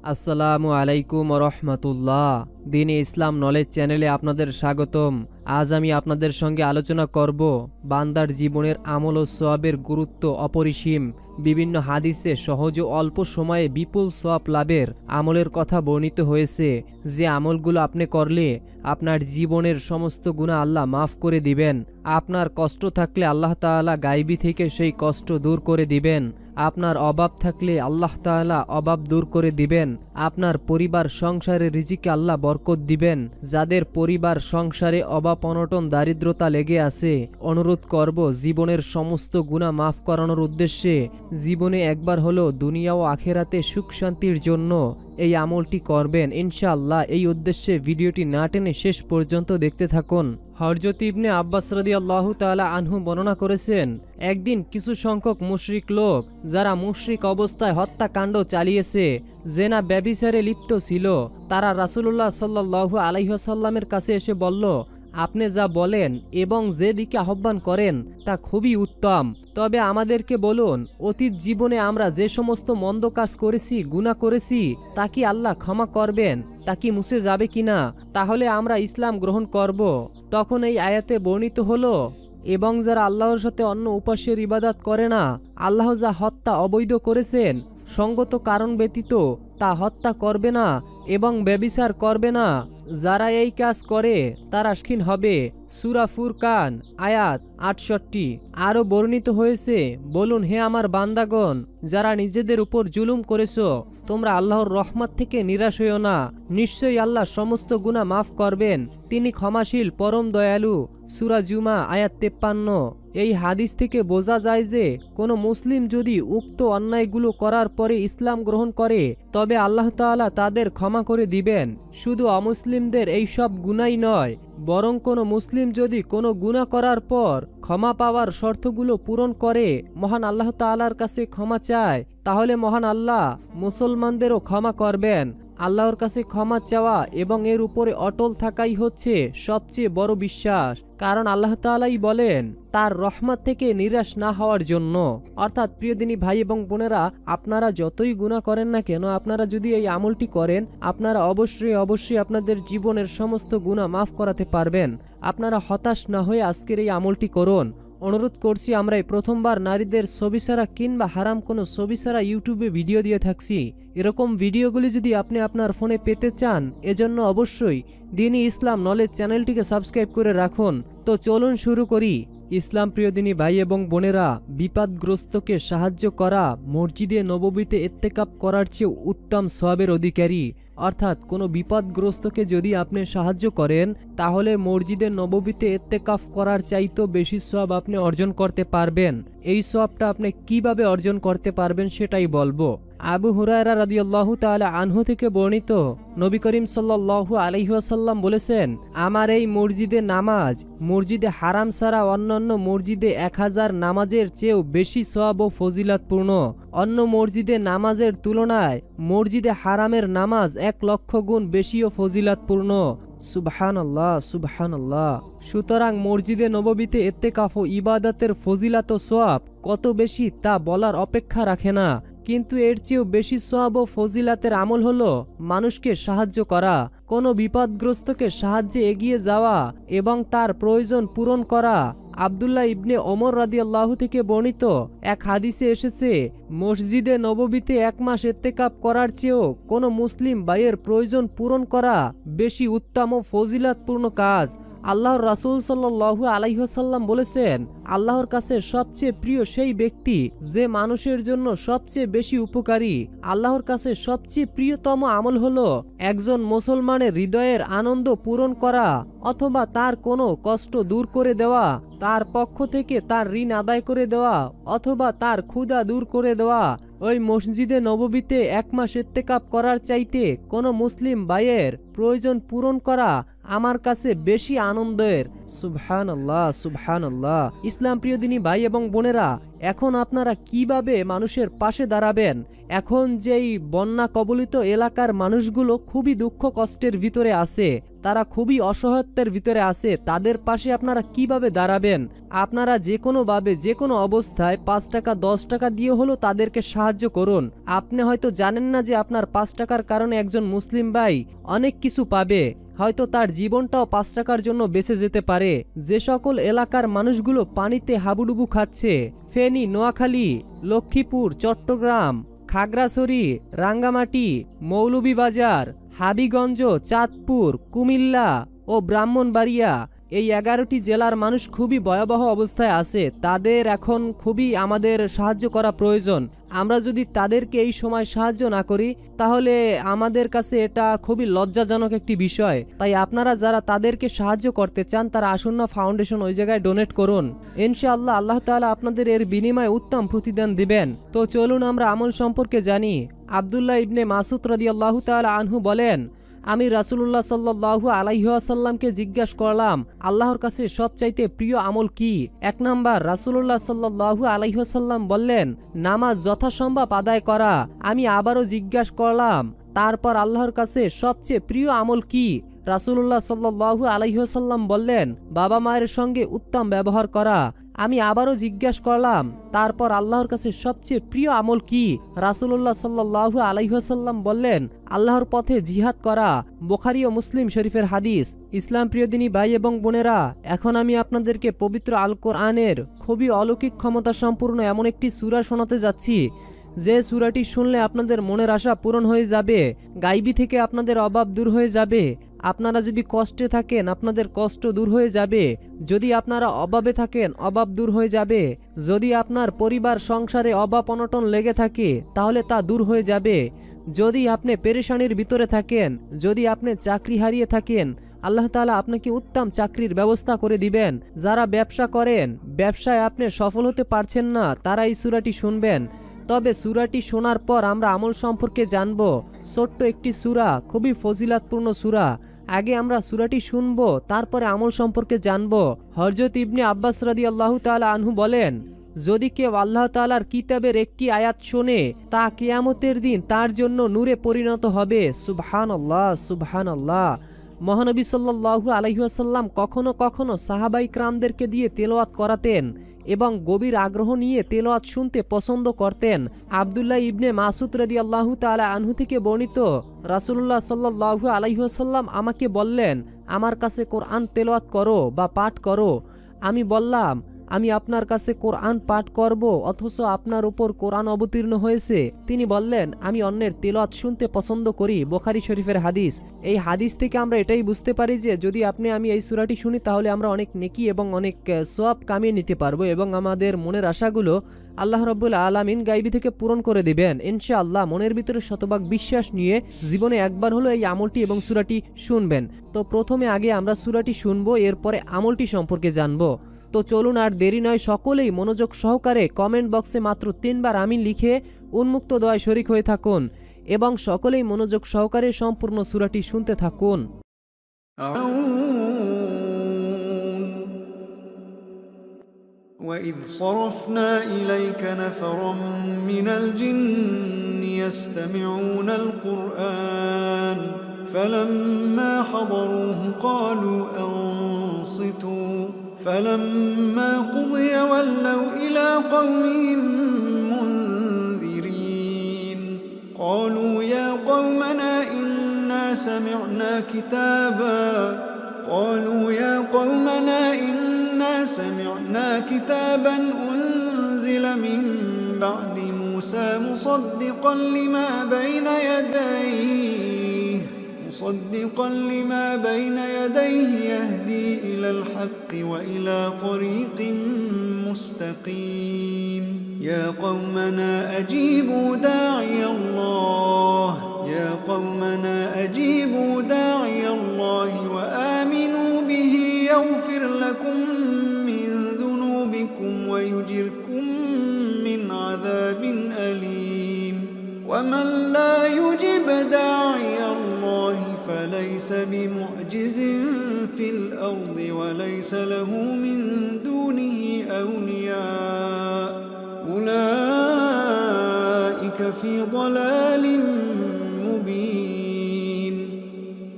আসসালামু আলাইকুম রহমতুল্লাহ। দিনে ইসলাম নলেজ চ্যানেলে আপনাদের স্বাগতম। আজ আমি আপনাদের সঙ্গে আলোচনা করব বান্দার জীবনের আমল ও সওয়াবের গুরুত্ব অপরিসীম। বিভিন্ন হাদিসে সহজ ও অল্প সময়ে বিপুল সওয়াব লাভের আমলের কথা বর্ণিত হয়েছে, যে আমলগুলো আপনি করলে আপনার জীবনের সমস্ত গুনাহ আল্লাহ মাফ করে দিবেন। আপনার কষ্ট থাকলে আল্লাহ তাআলা গায়বী থেকে সেই কষ্ট দূর করে দিবেন। আপনার অভাব থাকলে আল্লাহ তাআলা অভাব দূর করে দিবেন। আপনার পরিবার সংসারে রিজিকে আল্লাহ বরকত দিবেন। যাদের পরিবার সংসারে অভাব অনটন দারিদ্রতা লেগে আছে, অনুরোধ করব জীবনের সমস্ত গুনাহ মাফ করানোর উদ্দেশ্যে জীবনে একবার হলো দুনিয়া ও আখেরাতে সুখ শান্তির জন্য এই আমলটি করবেন ইনশাআল্লাহ। এই উদ্দেশ্যে ভিডিওটি না টেনে শেষ পর্যন্ত দেখতে থাকুন। হযরত ইবনে আব্বাস রাদিয়াল্লাহু তাআলা আনহু বর্ণনা করেছেন, একদিন কিছু সংখ্যক মুশরিক লোক, যারা মুশরিক অবস্থায় হত্যাকাণ্ড চালিয়েছে, জেনা ব্যভিচারে লিপ্ত ছিল, তারা রাসূলুল্লাহ সাল্লাল্লাহু আলাইহি ওয়াসাল্লামের কাছে এসে বলল, আপনি যা বলেন এবং যেদিকে আহ্বান করেন তা খুবই উত্তম, তবে আমাদেরকে বলুন, অতীত জীবনে আমরা যে সমস্ত মন্দ কাজ করেছি, গুনাহ করেছি, তা কি আল্লাহ ক্ষমা করবেন? তা কি মুছে যাবে কিনা? তাহলে আমরা ইসলাম গ্রহণ করব। তখন এই আয়াতে বর্ণিত হলো, এবং যারা আল্লাহর সাথে অন্য উপাস্যের ইবাদত করে না, আল্লাহ যা হত্যা অবৈধ করেছেন সঙ্গত কারণ ব্যতীত, তা হত্যা করবে না এবং ব্যভিচার করবে না। যারা এই কাজ করে তারা শিক্ষিত হবে। সূরা ফুরকান আয়াত ৬৮। আরও বর্ণিত হয়েছে, বলুন, হে আমার বান্দাগণ, যারা নিজেদের উপর জুলুম করেছো, তোমরা আল্লাহর রহমত থেকে নিরাশ হইও না। নিশ্চয়ই আল্লাহ সমস্ত গুনাহ মাফ করবেন, তিনি ক্ষমাশীল পরম দয়ালু। সূরা জুমা আয়াত ৫৩। এই হাদিস থেকে বোঝা যায় যে কোনো মুসলিম যদি উক্ত অন্যায়গুলো করার পরে ইসলাম গ্রহণ করে, তবে আল্লাহ তাআলা তাদের ক্ষমা করে দিবেন। শুধু অমুসলিমদের এই সব গুনাহই নয়, বরং কোনো মুসলিম যদি কোনো গুনাহ করার পর ক্ষমা পাওয়ার শর্তগুলো পূরণ করে মহান আল্লাহ তাআলার কাছে ক্ষমা চায়, তাহলে মহান আল্লাহ মুসলমানদেরও ক্ষমা করবেন। আল্লাহর কাছে ক্ষমা চাওয়া এবং এর উপরে অটল থাকাই হচ্ছে সবচেয়ে বড় বিশ্বাস, কারণ আল্লাহ তাআলাই বলেন তার রহমত থেকে নিরাশ না হওয়ার জন্য। অর্থাৎ প্রিয় দিনী ভাই এবং বোনেরা, আপনারা যতই গুনাহ করেন না কেন, আপনারা যদি এই আমলটি করেন, আপনারা অবশ্যই আপনাদের জীবনের সমস্ত গুনাহ মাফ করাতে পারবেন। আপনারা হতাশ না হয়ে আজকের এই আমলটি করুন। অনুরোধ করছি, আমরা এই প্রথমবার নারীদের ছবি ছাড়া কিংবা হারাম কোনো ছবি ছাড়া ইউটিউবে ভিডিও দিয়ে থাকছি। এরকম ভিডিওগুলি যদি আপনি আপনার ফোনে পেতে চান, এজন্য অবশ্যই দ্বীনি ইসলাম নলেজ চ্যানেলটিকে সাবস্ক্রাইব করে রাখুন। তো চলুন শুরু করি। ইসলাম প্রিয় দিনী ভাই এবং বোনেরা, বিপদগ্রস্তকে সাহায্য করা মসজিদে নববীতে ইত্তেকাফ করার চেয়ে উত্তম সওয়াবের অধিকারী। অর্থাৎ কোনো বিপদগ্রস্তকে যদি আপনি সাহায্য করেন, তাহলে মসজিদে নববীতে ইত্তেকাফ করার চাইতেও বেশি সওয়াব আপনি অর্জন করতে পারবেন। এই সওয়াবটা আপনি কিভাবে অর্জন করতে পারবেন সেটাই বলবো। আবু হুরায়রা রাদিয়াল্লাহু তাআলা আনহু থেকে বর্ণিত, নবী করিম সাল্লাল্লাহু আলাইহি ওয়াসাল্লাম বলেছেন, আমার এই মসজিদে নামাজ মসজিদে হারাম ছাড়া অন্যান্য মসজিদে ১০০০ নামাজের চেয়েও বেশি সওয়াব ও ফজিলতপূর্ণ। অন্য মসজিদে নামাজের তুলনায় মসজিদে হারামের নামাজ ১,০০,০০০ গুণ বেশি ও ফজিলতপূর্ণ। সুবহানাল্লাহ, সুবহানাল্লাহ। সুতরাং মসজিদে নববীতে ইত্তেকাফ ও ইবাদতের ফজিলত ও সওয়াব কত বেশি তা বলার অপেক্ষা রাখে না। কিন্তু এর চেয়েও বেশি সওয়াব ও ফজিলাতের আমল হলো মানুষকে সাহায্য করা, কোনো বিপদগ্রস্তকে সাহায্যে এগিয়ে যাওয়া এবং তার প্রয়োজন পূরণ করা। আব্দুল্লাহ ইবনে ওমর রাদিয়াল্লাহু থেকে বর্ণিত এক হাদিসে এসেছে, মসজিদে নববীতে ১ মাস ইত্তেকাফ করার চেয়েও কোনো মুসলিম ভাইয়ের প্রয়োজন পূরণ করা বেশি উত্তম ও ফজিলতপূর্ণ কাজ। আল্লাহর রাসূল সাল্লাল্লাহু আলাইহি ওয়াসাল্লাম বলেছেন, আল্লাহর কাছে সবচেয়ে প্রিয় সেই ব্যক্তি যে মানুষের জন্য সবচেয়ে বেশি উপকারী। আল্লাহর কাছে সবচেয়ে প্রিয়তম আমল হলো একজন মুসলমানের হৃদয়ের আনন্দ পূরণ করা, অথবা তার কোনো কষ্ট দূর করে দেওয়া, তার পক্ষ থেকে তার ঋণ আদায় করে দেওয়া, অথবা তার ক্ষুধা দূর করে দেওয়া। ওই মসজিদে নববীতে ১ মাস ইত্তেকাফ করার চাইতে কোনো মুসলিম ভাইয়ের প্রয়োজন পূরণ করা আমার কাছে বেশি আনন্দের। সুবহানাল্লাহ, সুবহানাল্লাহ। ইসলাম প্রিয় দিনী ভাই এবং বোনেরা, এখন আপনারা কিভাবে মানুষের পাশে দাঁড়াবেন? এখন যেই বন্যা কবলিত এলাকার মানুষগুলো খুবই দুঃখ কষ্টের ভিতরে আছে, তারা খুবই অসহায়ত্বের ভিতরে আছে, তাদের পাশে আপনারা কিভাবে দাঁড়াবেন? আপনারা যে কোনোভাবে যে কোনো অবস্থায় 5 টাকা 10 টাকা দিয়ে হলো তাদেরকে সাহায্য করুন। আপনি হয়তো জানেন না যে আপনার 5 টাকার কারণে একজন মুসলিম ভাই অনেক কিছু পাবে, হয়তো তার জীবনটাও 5 টাকার জন্য বেঁচে যেতে পারে। যে সকল এলাকার মানুষগুলো পানিতে হাবুডুবু খাচ্ছে, ফেনী, নোয়াখালী, লক্ষ্মীপুর, চট্টগ্রাম, খাগড়াছড়ি, রাঙ্গামাটি, মৌলভীবাজার, হাবিগঞ্জ, চাঁদপুর, কুমিল্লা ও ব্রাহ্মণবাড়িয়া, এই 11টি জেলার মানুষ খুবই ভয়াবহ অবস্থায় আছে। তাদের এখন খুবই আমাদের সাহায্য করা প্রয়োজন। আমরা যদি তাদেরকে এই সময় সাহায্য না করি তাহলে আমাদের কাছে এটা খুবই লজ্জাজনক একটি বিষয়। তাই আপনারা যারা তাদেরকে সাহায্য করতে চান তারা আসন্ন ফাউন্ডেশন ওই জায়গায় ডোনেট করুন। ইনশাআল্লাহ আল্লাহ তাআলা আপনাদের এর বিনিময়ে উত্তম প্রতিদান দিবেন। তো চলুন আমরা আমল সম্পর্কে জানি। আব্দুল্লাহ ইবনে মাসুদ রাদিয়াল্লাহু তাআলা আনহু বলেন, আমি রাসূলুল্লাহ সাল্লাল্লাহু আলাইহি ওয়াসাল্লামকে জিজ্ঞাসা করলাম, আল্লাহর কাছে সবচাইতে প্রিয় আমল কি? 1 নাম্বার, রাসূলুল্লাহ সাল্লাল্লাহু আলাইহি ওয়াসাল্লাম বললেন, নামাজ যথাসম্ভব আদায় করা। আমি আবারও জিজ্ঞাসা করলাম, তারপর আল্লাহর কাছে সবচেয়ে প্রিয় আমল কি? রাসূলুল্লাহ সাল্লাল্লাহু আলাইহি ওয়াসাল্লাম বললেন, বাবা মায়ের সঙ্গে উত্তম ব্যবহার করা। আমি আবারও জিজ্ঞাসা করলাম, তারপর আল্লাহর কাছে সবচেয়ে প্রিয় আমল কি? রাসূলুল্লাহ সাল্লাল্লাহু আলাইহি ওয়াসাল্লাম বললেন, আল্লাহর পথে জিহাদ করা। বুখারী ও মুসলিম শরীফের হাদিস। ইসলাম প্রিয়দিনী ভাই এবং বোনেরা, এখন আমি আপনাদেরকে পবিত্র আল কোরআনের খুবই অলৌকিক ক্ষমতা সম্পূর্ণ এমন একটি সূরা শোনাতে যাচ্ছি যে সূরাটি শুনলে আপনাদের মনের আশা পূরণ হয়ে যাবে, গায়বী থেকে আপনাদের অভাব দূর হয়ে যাবে। আপনারা যদি কষ্টে থাকেন আপনাদের কষ্ট দূর হয়ে যাবে, যদি আপনারা অভাবে থাকেন অভাব দূর হয়ে যাবে, যদি আপনার পরিবার সংসারে অভাব অনটন লেগে থাকে তাহলে তা দূর হয়ে যাবে, যদি আপনি পেরেশানির ভিতরে থাকেন, যদি আপনি চাকরি হারিয়ে থাকেন আল্লাহ তাআলা আপনাকে উত্তম চাকরির ব্যবস্থা করে দিবেন। যারা ব্যবসা করেন, ব্যবসায় আপনি সফল হতে পারছেন না, তারা এই সূরাটি শুনবেন। তবে সূরাটি শোনার পর আমরা আমল সম্পর্কে জানব। ছোট্ট একটি সূরা, খুবই ফজিলাতপূর্ণ সূরা। আগে আমরা সূরাটি শুনব, তারপরে আমল সম্পর্কে জানব। হযরত ইবনে আব্বাস রাদিয়াল্লাহু তাআলা আনহু বলেন, যদি কেউ আল্লাহ তাআলার কিতাবের একটি আয়াত শোনে তা কিয়ামতের দিন তার জন্য নূরে পরিণত হবে। সুবহানাল্লাহ, সুবহানাল্লাহ। মহানবী সাল্লাল্লাহু আলাইহি ওয়াসাল্লাম কখনো কখনো সাহাবাই کرامদেরকে দিয়ে তেলাওয়াত করাতেন এবং গভীর আগ্রহ নিয়ে তেলাওয়াত শুনতে পছন্দ করতেন। আব্দুল্লাহ ইবনে মাসুদ রাদিয়াল্লাহু তাআলা আনহু থেকে বর্ণিত, রাসূলুল্লাহ সাল্লাল্লাহু আলাইহি ওয়াসাল্লাম আমাকে বললেন, আমার কাছে কোরআন তেলাওয়াত করো বা পাঠ করো। আমি বললাম, আমি আপনার কাছে কোরআন পাঠ করব অথচ আপনার উপর কোরআন অবতীর্ণ হয়েছে? তিনি বললেন, আমি অন্যের তেলাওয়াত শুনতে পছন্দ করি। বুখারী শরীফের হাদিস। এই হাদিস থেকে আমরা এটাই বুঝতে পারি যে যদি আমি এই সূরাটি শুনি তাহলে আমরা অনেক নেকি এবং অনেক সওয়াব কামিয়ে নিতে পারবো এবং আমাদের মনের আশাগুলো আল্লাহ রাব্বুল আলামিন গায়বী থেকে পূরণ করে দিবেন ইনশাআল্লাহ। মনের ভিতরে শতভাগ বিশ্বাস নিয়ে জীবনে একবার হলো এই আমলটি এবং সূরাটি শুনবেন। তো প্রথমে আগে আমরা সূরাটি শুনবো, এরপরে আমলটি সম্পর্কে জানবো। তো চলুন আর দেরি নয়, সকলেই মনোযোগ সহকারে কমেন্ট বক্সে মাত্র 3 বার আমিন লিখে উন্মুক্ত দোয়ায় শরীক হয়ে থাকুন এবং সকলেই মনোযোগ সহকারে সম্পূর্ণ সূরাটি শুনতে থাকুন। وَإِذْ صَرَفْنَا إِلَيْكَ نَفَرًا مِنَ الْجِنِّ يَسْتَمِعُونَ الْقُرْآنَ فَلَمَّا حَضَرُوهُ قَالُوا أَنصِتُوا فَلَمَّا قُضِيَ وَلَّوْا إِلَى قَوْمِهِم مُنذِرِينَ قَالُوا يَا قَوْمَنَا إِنَّا سَمِعْنَا كِتَابًا أُنزِلَ مِن بَعْدِ مُوسَى مُصَدِّقًا لِمَا بَيْنَ يَدَيْهِ يَهْدِي إِلَى الْحَقِّ وَإِلَى طَرِيقٍ مُسْتَقِيمٍ يَا قَوْمَنَا أَجِيبُوا دَاعِيَ اللَّهِ وَآمِنُوا بِهِ يَغْفِرْ لَكُم مِّن ذُنُوبِكُمْ وَيُجِرْكُم مِّنْ عَذَابٍ أَلِيمٍ وَمَن لَّا يُجِبْ دَاعِيَ اللَّهِ فَلَيْسَ بِمُعْجِزٍ فِي الْأَرْضِ وَلَيْسَ لَهُ مِن دُونِهِ أَوْلِيَاءُ أولئك في ضلال مبين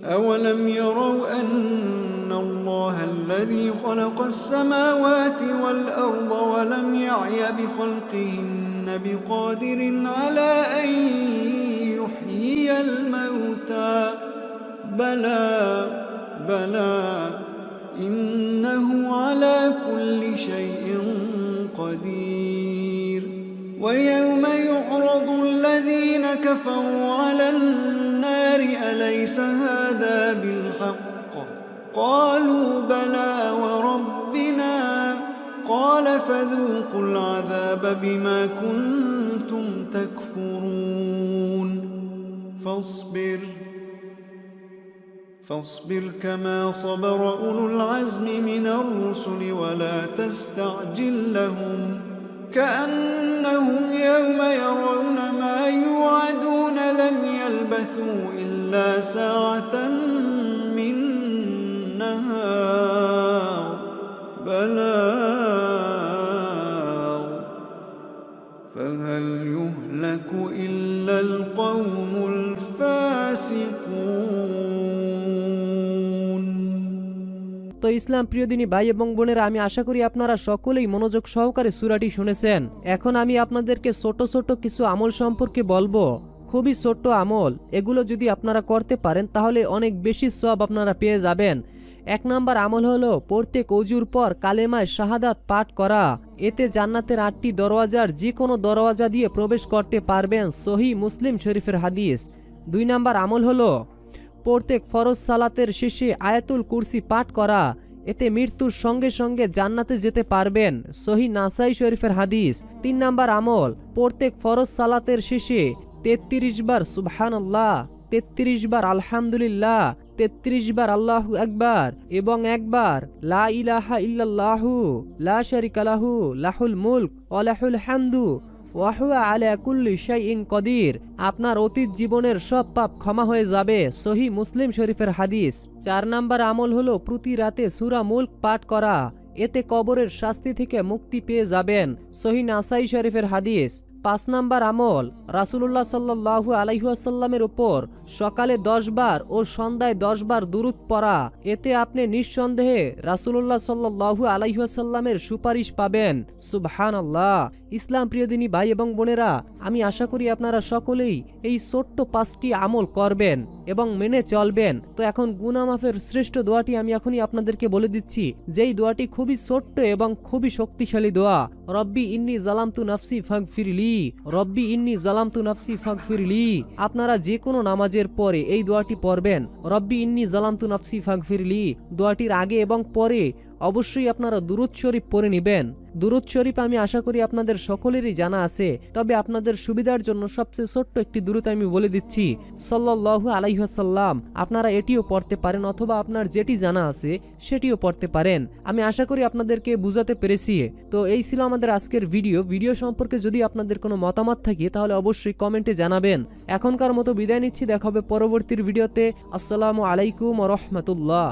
أولم يروا أن الله الذي خلق السماوات والأرض ولم يعي بخلقهن بقادر على أن يحيي الموتى بلى إنه على كل شيء قدير ويوم يعرض الذين كفروا على النار أليس هذا بالحق قالوا بلى وربنا قال فذوقوا العذاب بما كنتم تكفرون فاصبر كما صبر أولو العزم من الرسل ولا تستعجل لهم كأنهم يوم يرون ما يوعدون لم يلبثوا إلا ساعة من نهار بلاغ فهل يهلك إلا القوم الفاسقون। তো ইসলাম প্রিয়দিনী ভাই এবং বোনেরা, আমি আশা করি আপনারা সকলেই মনোযোগ সহকারে সূরাটি শুনেছেন। এখন আমি আপনাদেরকে ছোট ছোট কিছু আমল সম্পর্কে বলবো, খুবই ছোট্ট আমল। এগুলো যদি আপনারা করতে পারেন তাহলে অনেক বেশি সওয়াব আপনারা পেয়ে যাবেন। 1 নম্বর আমল হলো প্রত্যেক ওযুর পর কালেমায়ে শাহাদাত পাঠ করা। এতে জান্নাতের 8টি দরওয়াজার যে কোনো দরওয়াজা দিয়ে প্রবেশ করতে পারবেন, সহিহ মুসলিম শরীফের হাদিস। 2 নম্বর আমল হলো প্রত্যেক ফরজ সালাতের শেষে আয়াতুল কুরসি পাঠ করা। এতে মৃত্যুর সঙ্গে সঙ্গে জান্নাতে যেতে পারবেন, সহিহ নাসাই শরীফের হাদিস। 3 নম্বর আমল প্রত্যেক ফরজ সালাতের শেষে 33 বার সুবহানাল্লাহ, 33 বার আলহামদুলিল্লাহ, 33 বার আল্লাহু আকবার এবং একবার লা ইলাহা ইল্লাল্লাহু লা শারিকা লাহু লাহুল মুলক ওয়া লাহুল হামদু ওয়া হুয়া আলা কুল্লি শাইইন কদির। আপনার অতীত জীবনের সব পাপ ক্ষমা হয়ে যাবে, সহিহ মুসলিম শরীফের হাদিস। 4 নম্বর আমল হলো প্রতি রাতে সূরা মুলক পাঠ করা। এতে কবরের শাস্তি থেকে মুক্তি পেয়ে যাবেন, সহিহ নাসাই শরীফের হাদিস। 5 নম্বর আমল রাসূলুল্লাহ সাল্লাল্লাহু আলাইহি ওয়াসাল্লামের উপর সকালে 10 বার ও সন্ধ্যায় 10 বার দুরূদ পড়া। এতে আপনি নিঃসন্দেহে রাসূলুল্লাহ সাল্লাল্লাহু আলাইহি ওয়াসাল্লামের সুপারিশ পাবেন। সুবহানাল্লাহ। ইসলাম প্রিয়দিনী ভাই এবং বোনেরা, আমি আশা করি আপনারা সকলেই এই ছোট্ট 5টি আমল করবেন এবং মেনে চলবেন। তো এখন গুনাহ মাফের শ্রেষ্ঠ দোয়াটি আমি এখনই আপনাদেরকে বলে দিচ্ছি, যেই দোয়াটি খুবই ছোট্ট এবং খুবই শক্তিশালী দোয়া। রব্বি ইন্নী জালামতু নাফসি ফাগফিরলি, রব্বি ইন্নী জালামতু নাফসি ফাগফিরলি। আপনারা যে কোনো নামাজের পরে এই দোয়াটি পড়বেন, রব্বি ইন্নী জালামতু নাফসি ফাগফিরলি। দোয়াটির আগে এবং পরে অবশ্যই আপনারা দুরূদ শরীফ পড়ে নেবেন। দুরূদ শরীফ আমি আশা করি আপনাদের সকলেরই জানা আছে, তবে আপনাদের সুবিধার জন্য সবচেয়ে ছোট্ট একটি দুরূদ আমি বলে দিচ্ছি, সাল্লাল্লাহু আলাইহি ওয়াসাল্লাম। আপনারা এটিও পড়তে পারেন অথবা আপনার যেটি জানা আছে সেটিও পড়তে পারেন। আমি আশা করি আপনাদেরকে বুঝাতে পেরেছি। তো এই ছিল আমাদের আজকের ভিডিও সম্পর্কে যদি আপনাদের কোনো মতামত থাকে তাহলে অবশ্যই কমেন্টে জানাবেন। এখনকার মতো বিদায় নিচ্ছি, দেখা হবে পরবর্তী ভিডিওতে। আসসালামু আলাইকুম ওয়া রাহমাতুল্লাহ।